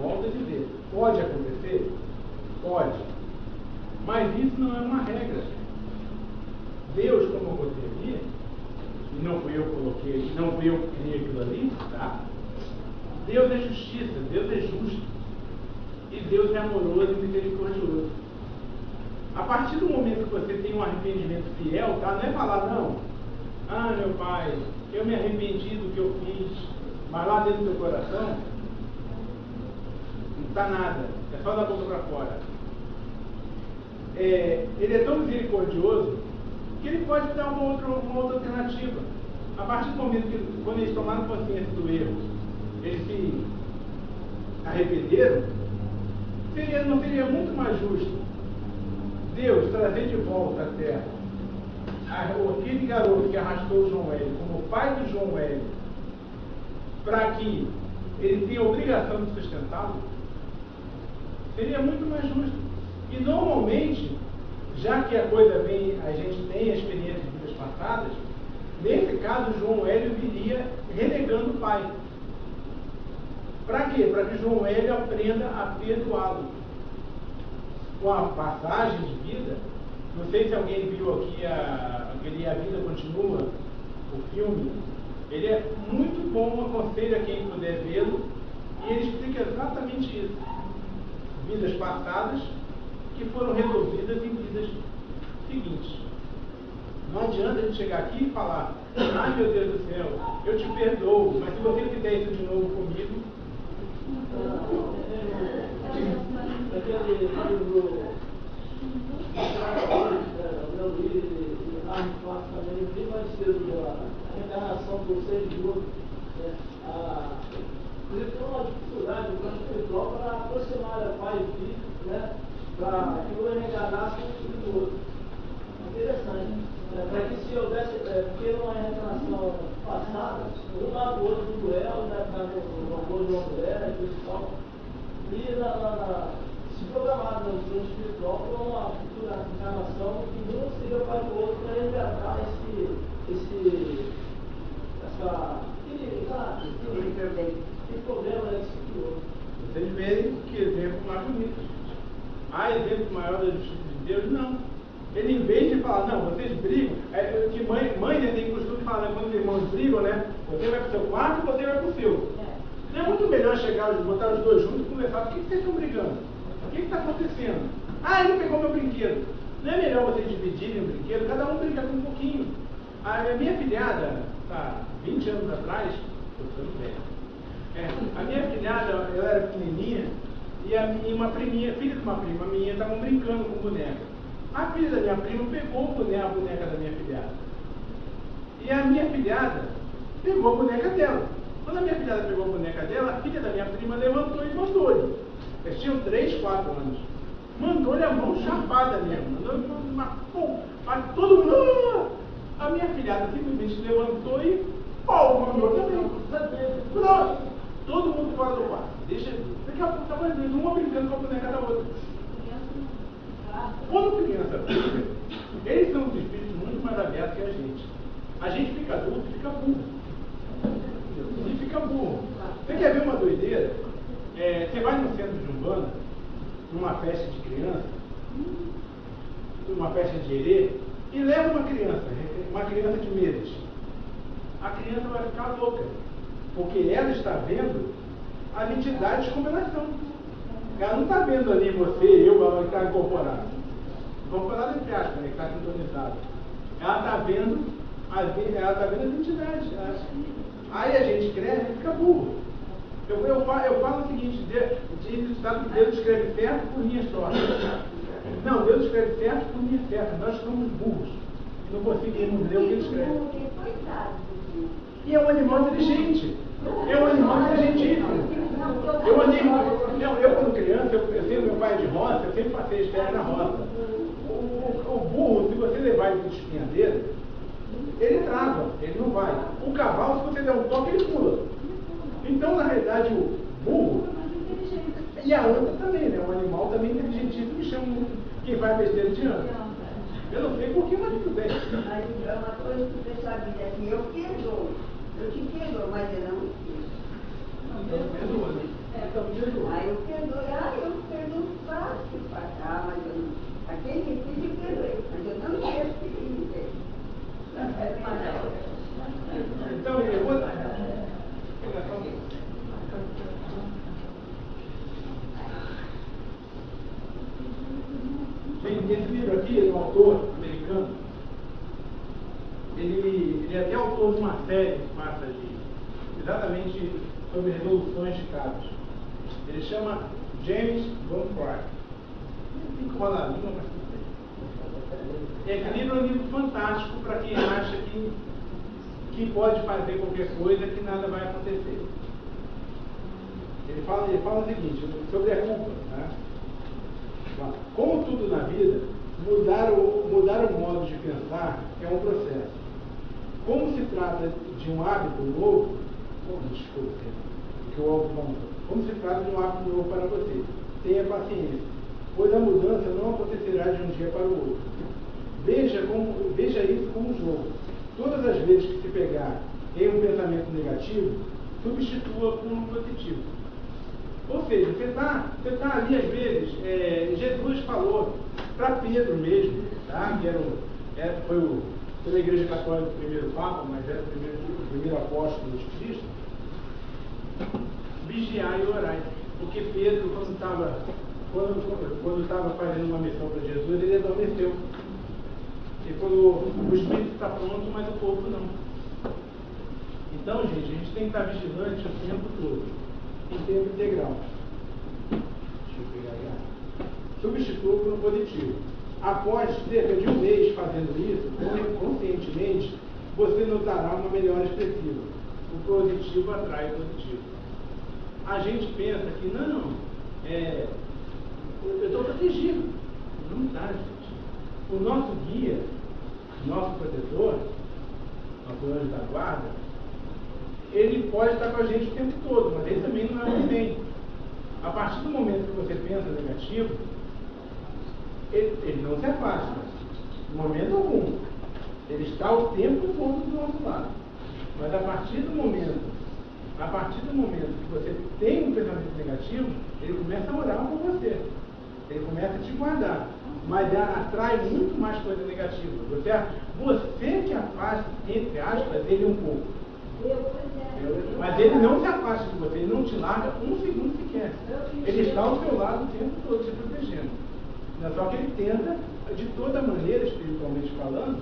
Volto a dizer, pode acontecer? Pode. Mas isso não é uma regra. Deus, como eu botei ali, e não fui eu que coloquei, não fui eu que criei aquilo ali, tá? Deus é justiça, Deus é justo. E Deus é amoroso e misericordioso. A partir do momento que você tem um arrependimento fiel, tá? Não é falar, não, meu pai, eu me arrependi do que eu fiz, mas lá dentro do teu coração não está nada, é só da boca para fora. Ele é tão misericordioso que ele pode dar uma outra alternativa. A partir do momento que, quando eles tomaram consciência do erro, eles se arrependeram, não seria muito mais justo Deus trazer de volta à terra aquele garoto que arrastou o João Hélio como pai do João Hélio, para que ele tenha a obrigação de sustentá-lo? Seria muito mais justo. E normalmente, já que a coisa vem, a gente tem a experiência de vidas passadas, nesse caso João Hélio viria renegando o pai. Para quê? Para que João Hélio aprenda a perdoá-lo. Com a passagem de vida, não sei se alguém viu aqui aquele A Vida Continua, o filme, ele é muito bom, aconselho a quem puder vê-lo, e ele explica exatamente isso. Vidas passadas que foram resolvidas em vidas seguintes. Não adianta a gente chegar aqui e falar, ai meu Deus do céu, eu te perdoo, mas se você fizer isso de novo comigo... Aquele livro, meu livro, Arne Clark também, bem mais cedo, a reencarnação do ser de luz, ele tem uma dificuldade no plano espiritual para aproximar o pai e filho, né, para que um reencarnasse com o filho do outro. Interessante. Para que se houvesse, porque numa reencarnação passada, um lado do outro do duelo, né, no amor de uma mulher, e se programar no plano espiritual para uma futura encarnação que um seria para o outro para resgatar esse problema que se criou. Vocês veem que exemplo mais bonito. Há exemplo maior da justiça de Deus? Não. Ele, em vez de falar, não, vocês brigam, que mãe tem costume de falar, quando os irmãos brigam, né? Você vai para o seu quarto e você vai para o seu. Não é muito melhor chegar, botar os dois juntos e conversar, por que vocês estão brigando? O que está acontecendo? Ele pegou meu brinquedo. Não é melhor vocês dividirem o brinquedo, cada um brinca com um pouquinho. A minha filhada, 20 anos atrás, eu estou velho. A minha filhada, ela era pequenininha, e uma priminha, filha de uma prima minha, estavam brincando com boneca. A filha da minha prima pegou a boneca da minha filhada. E a minha filhada pegou a boneca dela. Quando a minha filhada pegou a boneca dela, a filha da minha prima levantou e mandou-lhe. Eles tinham 3, 4 anos. Mandou-lhe a mão chapada mesmo. Mas todo mundo... A minha filhada simplesmente levantou e mandou também. Pronto. Todo mundo fora do quarto. Daqui a pouco estava uma brincando com a boneca da outra. Quando criança briga, eles são os espíritos muito mais abertos que a gente. A gente fica adulto e fica burro. E fica burro. Você quer ver uma doideira? Você vai no centro de Umbanda, numa festa de criança, numa festa de herê, e leva uma criança de meses. A criança vai ficar louca, porque ela está vendo as entidades como elas são. Ela não está vendo ali você, eu, que está incorporado. Incorporado entre aspas, né, que está sintonizado. Ela está vendo as entidades. Aí a gente cresce e fica burro. Eu falo o seguinte, Deus escreve certo por minha sorte. Não, Deus escreve certo por minha certa. Nós somos burros. Não conseguimos ler o que ele escreve. E é um animal inteligente. É um animal inteligentíssimo. Eu quando criança, eu sempre, meu pai é de roça, eu sempre passei as férias na roça. O burro, se você levar ele para o espinhadeiro, ele trava, ele não vai. O cavalo, se você der um toque, ele pula. Então, na realidade, o burro, e a anta também, né? Um animal também inteligentíssimo, que chama quem vai besteira de anta. Eu não sei por que, mas tudo bem. Mas é uma coisa que você sabe assim, eu perdoo. Eu te perdoo, mas eu não fiz. Então, perdoa, né? Aí eu perdoo fácil, pai. Mas aquele que fiz eu perdoei. Mas eu não sei o que ele fez. Então, eu vou... Gente, esse livro aqui, é um autor americano. Ele é até autor de uma série massa exatamente sobre resoluções de casos. Ele chama James Van Praagh. Tem que rolar a língua, mas tudo bem. Esse livro é um livro fantástico para quem acha que pode fazer qualquer coisa, que nada vai acontecer. Ele fala o seguinte, sobre a culpa. Né? Como tudo na vida, mudar o modo de pensar é um processo. Como se trata de um hábito novo, como se trata de um hábito novo para você, tenha paciência, pois a mudança não acontecerá de um dia para o outro. Veja isso como um jogo. Todas as vezes que se pegar em um pensamento negativo, substitua por um positivo. Ou seja, você tá ali às vezes, Jesus falou para Pedro mesmo, tá? Que foi pela Igreja Católica o primeiro Papa, mas era o primeiro apóstolo de Cristo. Vigiai e orai. Porque Pedro, quando estava fazendo uma missão para Jesus, ele adormeceu. Ele falou, o Espírito está pronto, mas o corpo não. Então, gente, a gente tem que estar vigilante o tempo todo, em tempo integral. Deixa eu pegar aqui. Substitua por um positivo. Após cerca de um mês fazendo isso, conscientemente, você notará uma melhora expressiva. O positivo atrai o positivo. A gente pensa que, não, eu estou protegido. Não está, gente. O nosso guia, nosso protetor, nosso anjo da guarda, ele pode estar com a gente o tempo todo, mas ele também não é onisciente. A partir do momento que você pensa negativo, ele não se afasta, em momento algum. Ele está o tempo todo do nosso lado. Mas a partir do momento que você tem um pensamento negativo, ele começa a orar por você. Ele começa a te guardar. Mas atrai muito mais coisa negativa. Você que afasta, entre aspas, ele um pouco. Mas ele não se afasta de você, ele não te larga um segundo sequer. Ele está ao seu lado o tempo todo, te protegendo. Só que ele tenta, de toda maneira, espiritualmente falando,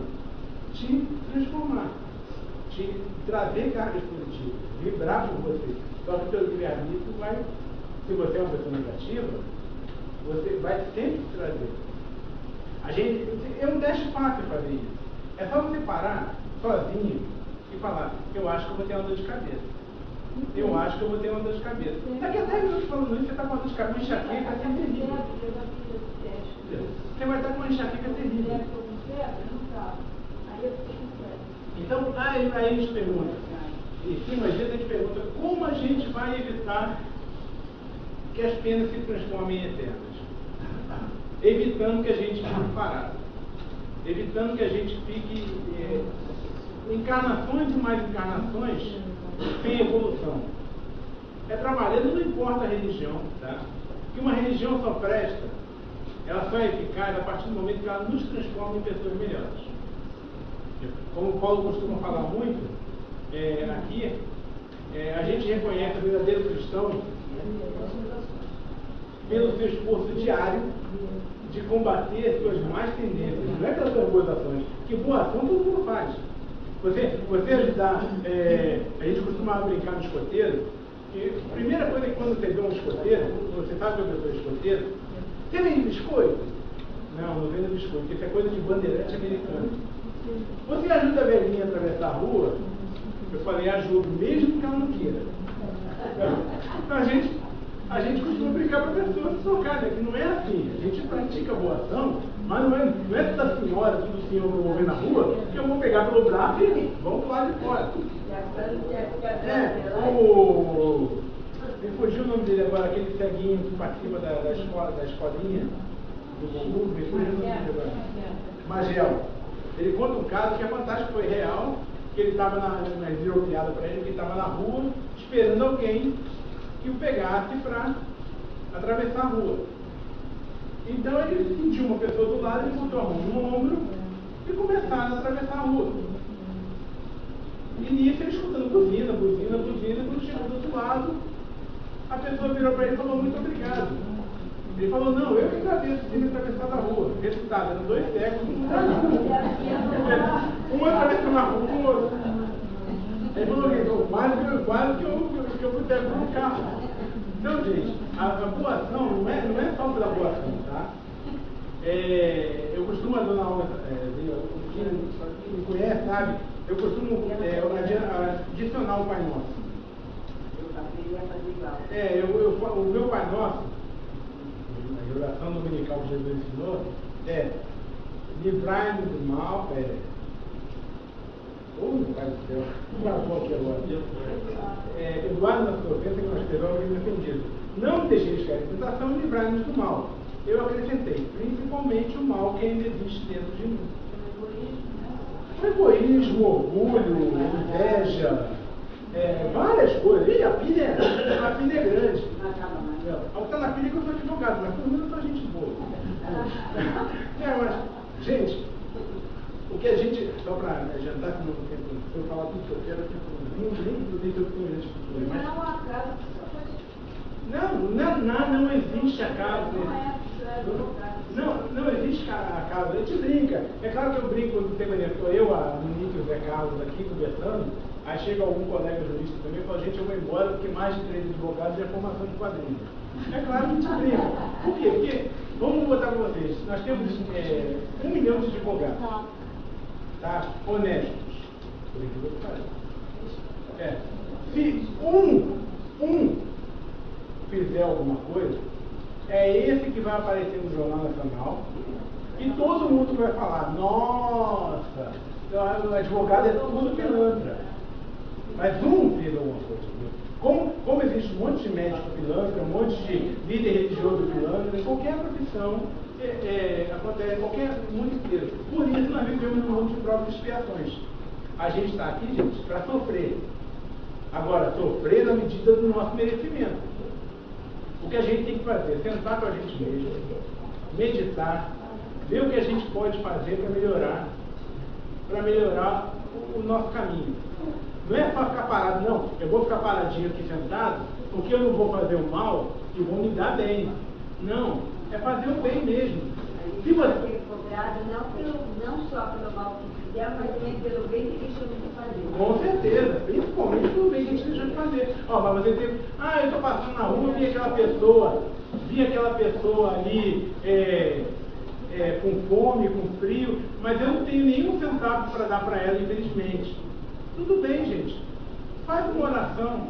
te transformar, te trazer cargas positivas, vibrar por você. Só que o teu livre-arbítrio se você é uma pessoa negativa, você vai sempre te trazer. É um teste fácil fazer isso. É só você parar sozinho e falar, eu acho que eu vou ter uma dor de cabeça. Eu acho que eu vou ter uma dor de cabeça. Daqui a 10 minutos falando isso, você está com uma dor de cabeça, enxaqueca, é terrível. Você vai estar com uma enxaqueca terrível. Então, aí a gente pergunta, em cima às vezes a gente pergunta, como a gente vai evitar que as penas se transformem em eternas? Evitando que a gente fique parado. Evitando que a gente fique encarnações e mais encarnações sem evolução. Trabalhando, não importa a religião, tá? Porque uma religião só presta, ela só é eficaz a partir do momento que ela nos transforma em pessoas melhores. Como o Paulo costuma falar muito, aqui, a gente reconhece o verdadeiro cristão pelo seu esforço diário de combater suas más tendências, não é pelas suas boas ações, que boa ação todo mundo faz. Você ajudar, a gente costumava brincar no escoteiro, e a primeira coisa que quando você vê um escoteiro, você sabe que eu sou escoteiro, você vende biscoito? Não vendo biscoito, isso é coisa de bandeirante americano. Você ajuda a velhinha a atravessar a rua? Eu falei, ajudo, mesmo que ela não queira. Então, a gente costuma brincar para a pessoa se tocar, né? Que não é assim. A gente pratica boa ação, mas não é toda senhora, todo senhor que eu vou ver na rua, que eu vou pegar pelo braço e vamos pro lado de fora. Me fugiu o nome dele agora, aquele ceguinho que participa da escolinha do Bambu, me fugiu o nome dele agora. Magel. Ele conta um caso que é fantástico, foi real, que ele estava virou piada para ele, que ele estava na rua esperando alguém que o pegasse para atravessar a rua. Então ele sentiu uma pessoa do lado, ele botou a mão no ombro e começaram a atravessar a rua. E nisso ele escutando buzina, quando chegou do outro lado, a pessoa virou para ele e falou, muito obrigado. Ele falou, não, eu que agradeço por ter atravessado a rua. Resultado, eram 2 cegos, um atravessando a rua com o outro. Ele falou, quase que eu fui pego por um carro. Então, gente, a boa ação não é só pela boa ação, tá? Eu costumo, a dona Alma, quem me conhece, sabe, eu costumo adicionar o Pai Nosso. Eu aprendi a fazer igual. O meu Pai Nosso, a oração dominical que Jesus ensinou, livrai-nos do mal, meu Pai do céu, travou aqui agora. Eduardo na sua ofensa que nós esperamos e defendido. Não me deixeis cair em tentação e livrai-nos do mal. Eu acrescentei, principalmente o mal que ainda existe dentro de mim. O egoísmo, orgulho, inveja, várias coisas. E a pilha é grande. Ao que está na pilha é que eu sou advogado, mas por mim eu sou gente boa. Mas, gente, o que a gente, só para adiantar, que não tem tempo, eu falar tudo que eu quero, nem eu tenho gente futuro. Mas não existe acaso. Não existe acaso. A gente brinca. É claro que eu brinco quando tem maneira. Estou eu, a Monique e o Zé Carlos aqui conversando. Aí chega algum colega jurista também e fala, gente, eu vou embora porque mais de 3 advogados é formação de quadrilha. É claro que a gente brinca. Por quê? Porque, vamos botar para vocês, nós temos 1 milhão de advogados. Tá? Honestos. Por incrível que pareça. Se um fizer alguma coisa, é esse que vai aparecer no Jornal Nacional e todo mundo vai falar, nossa, o advogado é tudo pilantra. Mas um fez alguma coisa. Como existe um monte de médico pilantra, um monte de líder religioso pilantra, em qualquer profissão acontece, qualquer mundo inteiro. Por isso nós vivemos num mundo de provas e expiações. A gente está aqui, gente, para sofrer. Agora, sofrer na medida do nosso merecimento. O que a gente tem que fazer? Sentar com a gente mesmo, meditar, ver o que a gente pode fazer para melhorar o nosso caminho. Não é só ficar parado, não. Eu vou ficar paradinho aqui sentado, porque eu não vou fazer o mal e vou me dar bem. Não, é fazer o bem mesmo. Se você ser cobrado não só pelo mal que fizer, mas também pelo bem que deixou de fazer. Com certeza, principalmente pelo bem que a gente deixou de fazer. Mas você tem, eu estou passando na rua, vi aquela pessoa ali com fome, com frio, mas eu não tenho nenhum centavo para dar para ela, infelizmente. Tudo bem, gente. Faz uma oração,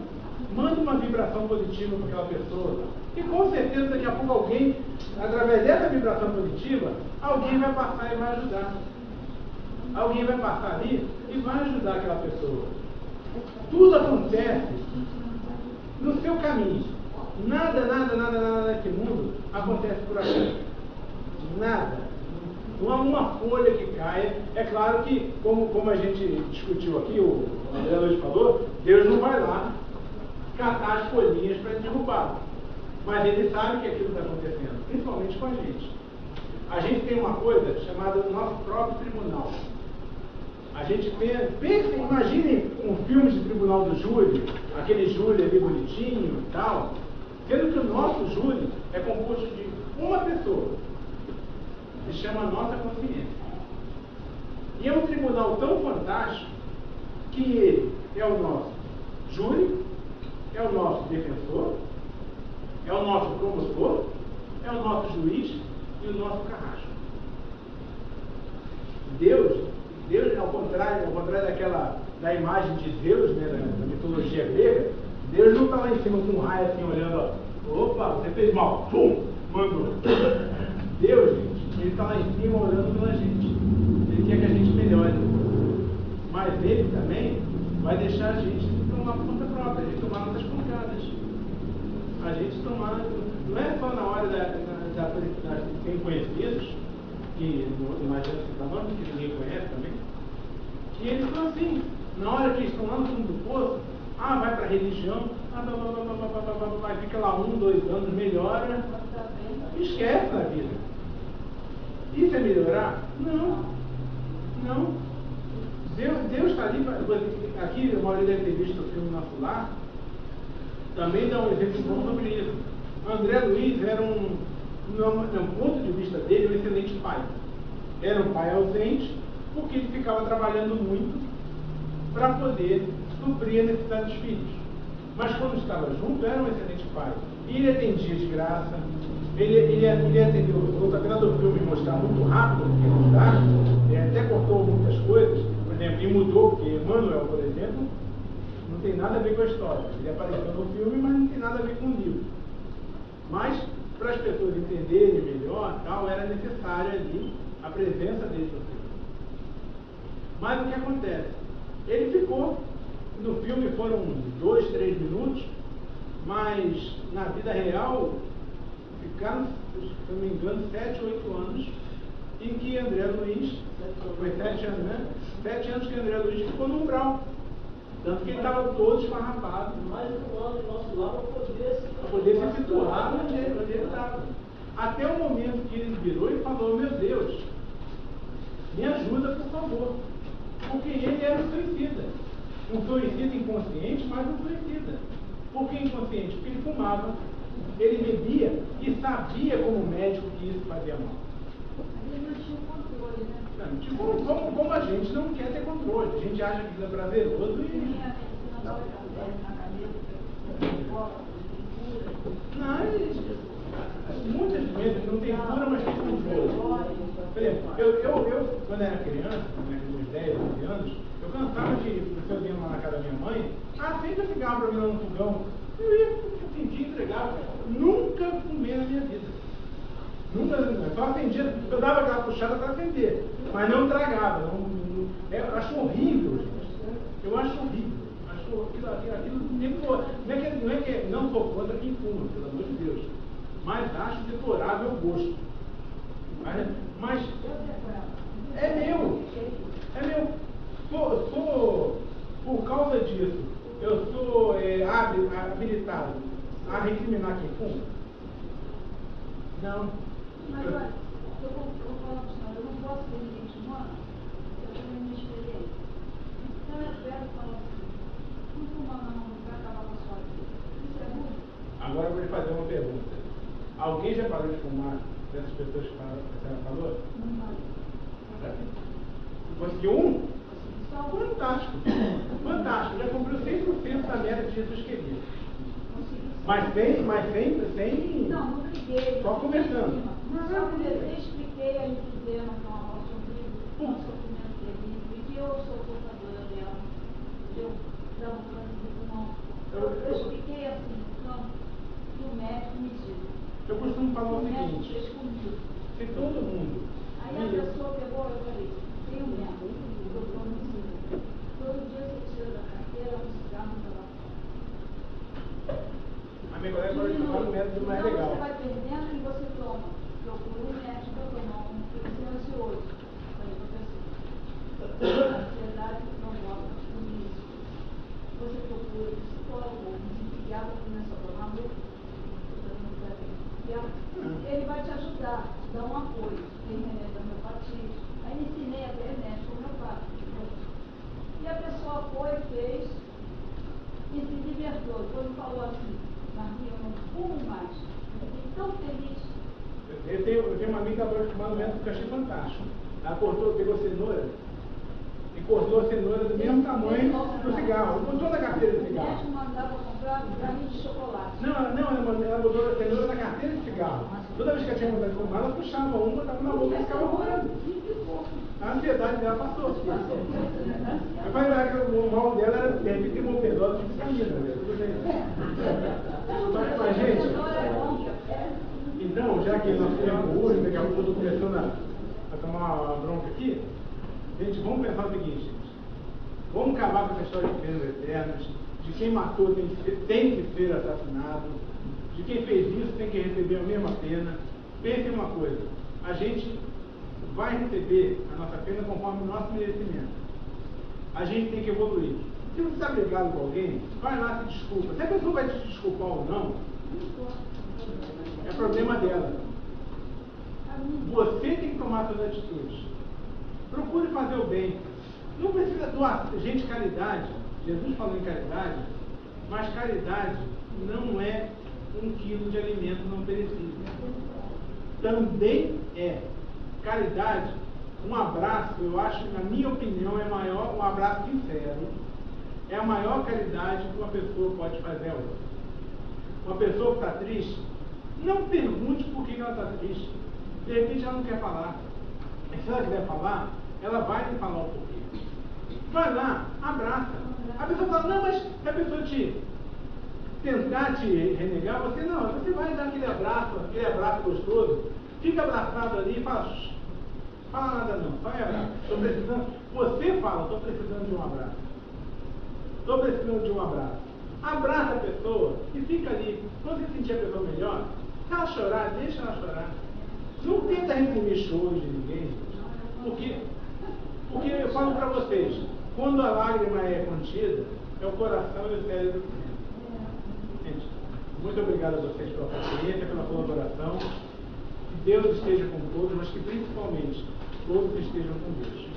manda uma vibração positiva para aquela pessoa. E com certeza daqui a pouco alguém, através dessa vibração positiva, alguém vai passar e vai ajudar. Alguém vai passar ali e vai ajudar aquela pessoa. Tudo acontece no seu caminho. Nada nesse mundo acontece por aqui. Nada. Não há uma folha que caia. É claro que, como a gente discutiu aqui, o André Luiz falou, Deus não vai lá catar as folhinhas para derrubar. Mas Ele sabe que aquilo está acontecendo, principalmente com a gente. A gente tem uma coisa chamada nosso próprio tribunal. A gente pensa, imaginem um filme de tribunal do júri, aquele júri ali bonitinho e tal, sendo que o nosso júri é composto de uma pessoa, que se chama nossa consciência. E é um tribunal tão fantástico que ele é o nosso júri, é o nosso defensor, é o nosso promotor, é o nosso juiz e o nosso carrasco. Deus, ao contrário da imagem de Zeus, né, da mitologia grega, Deus não está lá em cima com um raio assim olhando, opa, você fez mal, pum, mandou. Deus, gente, Ele está lá em cima olhando pela gente. Ele quer que a gente melhore. Mas Ele também vai deixar a gente tomar por conta própria, a gente tomar nossas pancadas. A gente tomar, não é só na hora da felicidade que tem conhecidos, que não adianta citar nome, que ninguém conhece também, que eles são assim, na hora que estão lá no fundo do poço, vai para a religião, Vai ficar lá 1, 2 anos, melhora, esquece da vida. Isso é melhorar? Não. Não. Deus está ali, aqui a maioria deve ter visto o filme Nosso Lar, também dá um exemplo bom sobre isso. André Luiz era no ponto de vista dele, um excelente pai. Era um pai ausente, porque ele ficava trabalhando muito para poder suprir a necessidade dos filhos. Mas quando estava junto, era um excelente pai. E ele atendia de graça, ele atendeu, apesar do filme mostrar muito rápido o que não dá, até cortou muitas coisas, por exemplo, e mudou, porque Emmanuel, por exemplo, não tem nada a ver com a história. Ele apareceu no filme, mas não tem nada a ver com o livro. Mas, para as pessoas entenderem melhor, tal, era necessária ali a presença dele no filme. Mas o que acontece? Ele ficou, no filme foram 2, 3 minutos, mas na vida real ficaram, se não me engano, 7, 8 anos em que André Luiz, foi 7 anos, né? 7 anos que André Luiz ficou no umbral. Tanto que ele estava todo esfarrapado. Mais um ano do nosso lado para poder se situar onde ele estava. Até o momento que ele virou e falou: meu Deus, me ajuda, por favor. Porque ele era um suicida. Um suicida inconsciente, mas um suicida. Por que inconsciente? Porque ele fumava, ele bebia e sabia como médico que isso fazia mal. Ele não tinha controle, né? Como a gente não quer ter controle, a gente acha que isso é prazeroso e. Não, muitas vezes não tem cura, mas tem controle. Por exemplo, eu quando era criança, com uns 10, 11 anos, eu cansava de, se eu ia lá na casa da minha mãe, acende o cigarro para mim lá no fogão. Eu ia, acendia e entregava. Nunca fumei na minha vida. Nunca, só acendia, eu dava aquela puxada para acender, mas não tragava. Eu acho horrível, gente. Eu acho horrível. Aquilo não é que não sou contra quem fuma, pelo amor de Deus. Mas acho deplorável o gosto. Mas é meu. É meu. Por causa disso, eu sou habilitado a recriminar quem fuma? Não. Mas olha, eu vou falar para o senhor, eu não posso ter ninguém de humano, eu tenho minha experiência. Então eu espero falar assim, não fuma não vai acabar com a sua vida. Isso é ruim? Agora eu vou lhe fazer uma pergunta. Alguém já parou de fumar dessas pessoas que a senhora falou? Não. Conseguiu um? Fantástico. Fantástico. Já cumpriu 100% da meta que Jesus queria. Mas sem. Não briguei. Só conversando. Eu expliquei a lipidema, que é uma morte horrível, um sofrimento terrível, e que eu sou portadora dela. Eu dava um câncer de pulmão. Eu expliquei assim, então, e o médico me disse. Eu costumo falar o seguinte: fez comigo. se todo mundo. Aí a pessoa pegou, eu falei, tem um médico, o doutor me ensina. Todo dia você tira da carteira um cigarro e vai lá. A minha colega pode tomar um método mais legal. Você vai perdendo e você toma. Procura um médico para tomar um ansioso. Falei para a pessoa. A ansiedade não gosta tudo isso. Você procura um psicólogo, um psiquiatra, começa a tomar muito. Ele vai te ajudar, te dar um apoio. Tem remédio da homeopatia. Aí ensinei até remédio homeopático. E a pessoa foi, fez e se libertou. Quando falou assim, Maria, eu não fumo mais. Eu fiquei tão feliz. Eu tenho uma amiga que estava fumando um método que eu achei fantástico. Ela pegou cenoura e cortou a cenoura do mesmo tamanho do cigarro. Com toda a carteira de cigarro. O médico mandava comprar um graminho de chocolate. Ela botou a cenoura na carteira de cigarro. Toda vez que ela tinha vontade de fumar, ela puxava uma, estava na boca e ficava fumando. A ansiedade dela passou. Eu falei que o mal dela era ter uma overdose de vitamina. Mas, gente, então, já que nós temos hoje, daqui a pouco eu estou começando a tomar uma bronca aqui, gente, vamos pensar o seguinte, gente. Vamos acabar com essa história de penas eternas, de quem matou tem que ser assassinado, de quem fez isso tem que receber a mesma pena. Pense uma coisa, a gente vai receber a nossa pena conforme o nosso merecimento. A gente tem que evoluir. Se você está brigado com alguém, vai lá se desculpa. Se a pessoa vai te desculpar ou não, é problema dela. Você tem que tomar suas atitudes. Procure fazer o bem. Não precisa doar. Gente, caridade, Jesus falou em caridade, mas caridade não é 1 quilo de alimento não perecível. Também é. Caridade, um abraço, eu acho, na minha opinião, é maior, um abraço sincero, é a maior caridade que uma pessoa pode fazer a outra. Uma pessoa que está triste, não pergunte por que ela está triste. De repente ela não quer falar. Se ela quiser falar, ela vai te falar um pouquinho. Vai lá, abraça. A pessoa fala, não, mas se a pessoa tentar te renegar, você vai dar aquele abraço gostoso, fica abraçado ali e fala, fala nada não, só abraço. Estou precisando, você fala, estou precisando de um abraço. Estou precisando de um abraço. Abraça a pessoa e fica ali. Quando você sentir a pessoa melhor, se ela chorar, deixa ela chorar. Não tenta reprimir choros de ninguém, porque eu falo para vocês, quando a lágrima é contida, é o coração e o cérebro que sentem. Gente, muito obrigado a vocês pela paciência, pela colaboração. Que Deus esteja com todos, mas que principalmente todos estejam com Deus.